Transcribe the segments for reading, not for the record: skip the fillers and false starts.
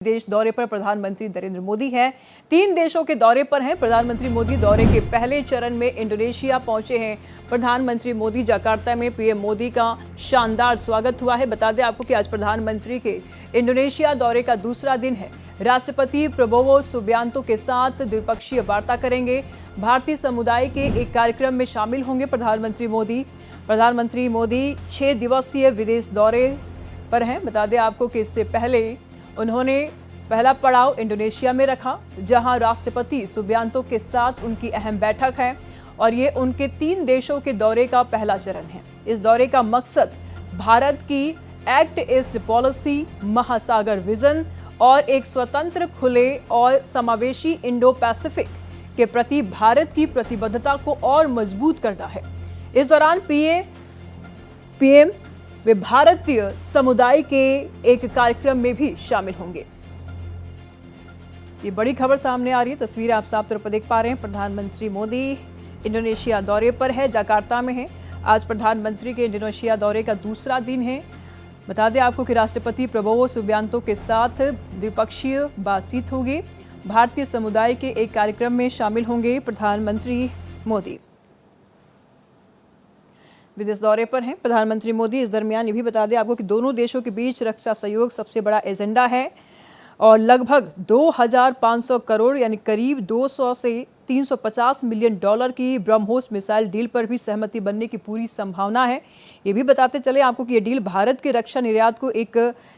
देश दौरे पर प्रधानमंत्री नरेंद्र मोदी हैं। 3 देशों के दौरे पर हैं प्रधानमंत्री मोदी। दौरे के पहले चरण में इंडोनेशिया पहुंचे हैं प्रधानमंत्री मोदी। जकार्ता में पीएम मोदी का शानदार स्वागत हुआ है। बता दें आपको कि आज प्रधानमंत्री के इंडोनेशिया दौरे का दूसरा दिन है। राष्ट्रपति प्रबोवो सुबियांतो के साथ द्विपक्षीय वार्ता करेंगे। भारतीय समुदाय के एक कार्यक्रम में शामिल होंगे प्रधानमंत्री मोदी। प्रधानमंत्री मोदी 6 दिवसीय विदेश दौरे पर हैं। बता दें आपको कि इससे पहले उन्होंने पहला पड़ाव इंडोनेशिया में रखा, जहां राष्ट्रपति सुबियांतो के साथ उनकी अहम बैठक है और ये उनके 3 देशों के दौरे का पहला चरण है। इस दौरे का मकसद भारत की एक्ट ईस्ट पॉलिसी, महासागर विजन और एक स्वतंत्र, खुले और समावेशी इंडो पैसिफिक के प्रति भारत की प्रतिबद्धता को और मजबूत करना है। इस दौरान पीएम वे भारतीय समुदाय के एक कार्यक्रम में भी शामिल होंगे। ये बड़ी खबर सामने आ रही है। तस्वीरें आप साफ तौर पर देख पा रहे हैं। प्रधानमंत्री मोदी इंडोनेशिया दौरे पर है, जकार्ता में है। आज प्रधानमंत्री के इंडोनेशिया दौरे का दूसरा दिन है। बता दें आपको कि राष्ट्रपति प्रबोवो सुबियांतो के साथ द्विपक्षीय बातचीत होगी। भारतीय समुदाय के एक कार्यक्रम में शामिल होंगे प्रधानमंत्री मोदी। विदेश दौरे पर हैं प्रधानमंत्री मोदी। इस दरमियान ये भी बता दें आपको कि दोनों देशों के बीच रक्षा सहयोग सबसे बड़ा एजेंडा है और लगभग 2500 करोड़ यानी करीब 200 से 350 मिलियन डॉलर की ब्रह्मोस मिसाइल डील पर भी सहमति बनने की पूरी संभावना है। ये भी बताते चले आपको कि ये डील भारत के रक्षा निर्यात को एक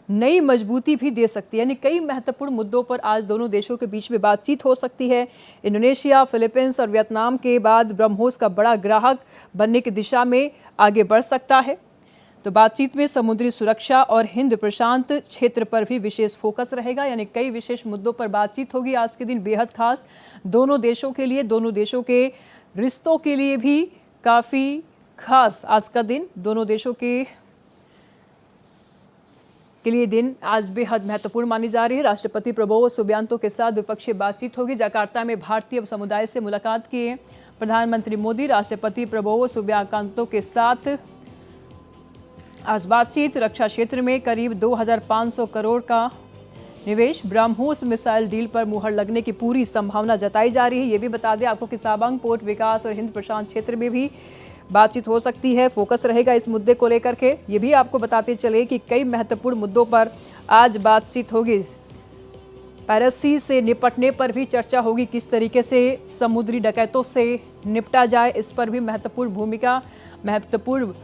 नई मजबूती भी दे सकती है। यानी कई महत्वपूर्ण मुद्दों पर आज दोनों देशों के बीच में बातचीत हो सकती है। इंडोनेशिया, फिलीपींस और वियतनाम के बाद ब्रह्मोस का बड़ा ग्राहक बनने की दिशा में आगे बढ़ सकता है। तो बातचीत में समुद्री सुरक्षा और हिंद प्रशांत क्षेत्र पर भी विशेष फोकस रहेगा। यानी कई विशेष मुद्दों पर बातचीत होगी। आज के दिन बेहद खास दोनों देशों के लिए, दोनों देशों के रिश्तों के लिए भी काफ़ी खास आज का दिन, दोनों देशों के लिए दिन आज बेहद महत्वपूर्ण मानी जा रही है। राष्ट्रपति प्रबोवो सुबियांतो के साथ द्विपक्षीय बातचीत होगी। जकार्ता में भारतीय समुदाय से मुलाकात किए प्रधानमंत्री मोदी। राष्ट्रपति प्रबोवो सुबियांतो के साथ आज बातचीत। रक्षा क्षेत्र में करीब 2500 करोड़ का निवेश, ब्रह्मोस मिसाइल डील पर मुहर लगने की पूरी संभावना जताई जा रही है। ये भी बता दें आपको कि साबांग पोर्ट विकास और हिंद प्रशांत क्षेत्र में भी बातचीत हो सकती है। फोकस रहेगा इस मुद्दे को लेकर के। ये भी आपको बताते चले कि कई महत्वपूर्ण मुद्दों पर आज बातचीत होगी। पायरेसी से निपटने पर भी चर्चा होगी। किस तरीके से समुद्री डकैतों से निपटा जाए, इस पर भी महत्वपूर्ण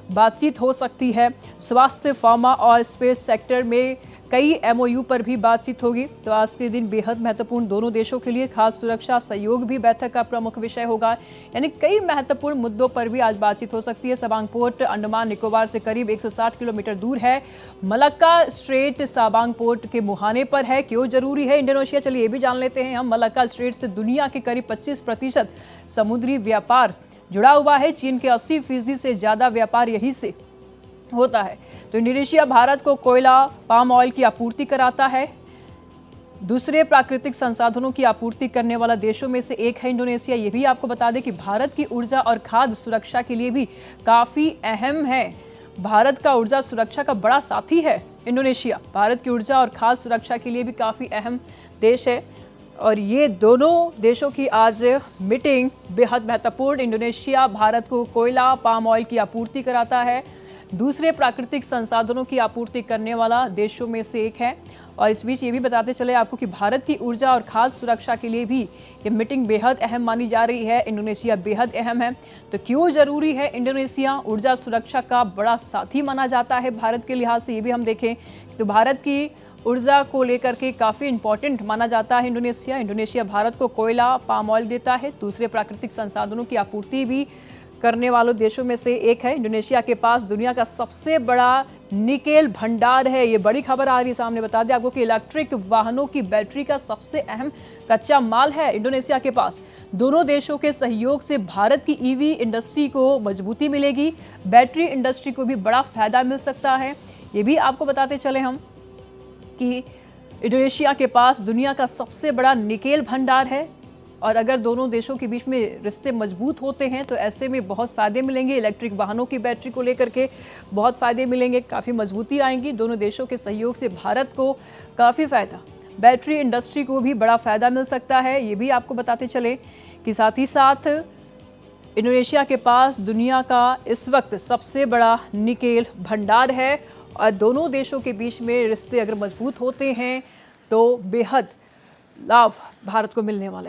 बातचीत हो सकती है। स्वास्थ्य, फार्मा और स्पेस सेक्टर में कई एमओयू पर भी बातचीत होगी। तो आज के दिन बेहद महत्वपूर्ण दोनों देशों के लिए। खास सुरक्षा सहयोग भी बैठक का प्रमुख विषय होगा। यानी कई महत्वपूर्ण मुद्दों पर भी आज बातचीत हो सकती है। साबांग पोर्ट अंडमान निकोबार से करीब 160 किलोमीटर दूर है। मलक्का स्ट्रेट साबांग पोर्ट के मुहाने पर है। क्यों जरूरी है इंडोनेशिया, चलिए ये भी जान लेते हैं हम। मलक्का स्ट्रेट से दुनिया के करीब 25% समुद्री व्यापार जुड़ा हुआ है। चीन के 80% से ज्यादा व्यापार यहीं से होता है। तो इंडोनेशिया भारत को कोयला, पाम ऑयल की आपूर्ति कराता है। दूसरे प्राकृतिक संसाधनों की आपूर्ति करने वाला देशों में से एक है इंडोनेशिया। ये भी आपको बता दें कि भारत की ऊर्जा और खाद्य सुरक्षा के लिए भी काफ़ी अहम है। भारत का ऊर्जा सुरक्षा का बड़ा साथी है इंडोनेशिया। भारत की ऊर्जा और खाद्य सुरक्षा के लिए भी काफ़ी अहम देश है और ये दोनों देशों की आज मीटिंग बेहद महत्वपूर्ण। इंडोनेशिया भारत को कोयला, पाम ऑयल की आपूर्ति कराता है। दूसरे प्राकृतिक संसाधनों की आपूर्ति करने वाला देशों में से एक है। और इस बीच ये भी बताते चले आपको कि भारत की ऊर्जा और खाद्य सुरक्षा के लिए भी ये मीटिंग बेहद अहम मानी जा रही है। इंडोनेशिया बेहद अहम है। तो क्यों जरूरी है इंडोनेशिया? ऊर्जा सुरक्षा का बड़ा साथी माना जाता है भारत के लिहाज से। ये भी हम देखें तो भारत की ऊर्जा को लेकर के काफ़ी इंपॉर्टेंट माना जाता है इंडोनेशिया। इंडोनेशिया भारत को कोयला, पाम ऑयल देता है। दूसरे प्राकृतिक संसाधनों की आपूर्ति भी करने वालों देशों में से एक है। इंडोनेशिया के पास दुनिया का सबसे बड़ा निकेल भंडार है। ये बड़ी खबर आ रही है सामने। बता दें आपको कि इलेक्ट्रिक वाहनों की बैटरी का सबसे अहम कच्चा माल है इंडोनेशिया के पास। दोनों देशों के सहयोग से भारत की ईवी इंडस्ट्री को मजबूती मिलेगी। बैटरी इंडस्ट्री को भी बड़ा फायदा मिल सकता है। ये भी आपको बताते चले हम कि इंडोनेशिया के पास दुनिया का सबसे बड़ा निकेल भंडार है और अगर दोनों देशों के बीच में रिश्ते मजबूत होते हैं तो ऐसे में बहुत फ़ायदे मिलेंगे। इलेक्ट्रिक वाहनों की बैटरी को लेकर के बहुत फ़ायदे मिलेंगे, काफ़ी मजबूती आएंगी। दोनों देशों के सहयोग से भारत को काफ़ी फ़ायदा बैटरी इंडस्ट्री को भी बड़ा फायदा मिल सकता है। ये भी आपको बताते चले कि साथ ही साथ इंडोनेशिया के पास दुनिया का इस वक्त सबसे बड़ा निकेल भंडार है और दोनों देशों के बीच में रिश्ते अगर मजबूत होते हैं तो बेहद लाभ भारत को मिलने वाले हैं।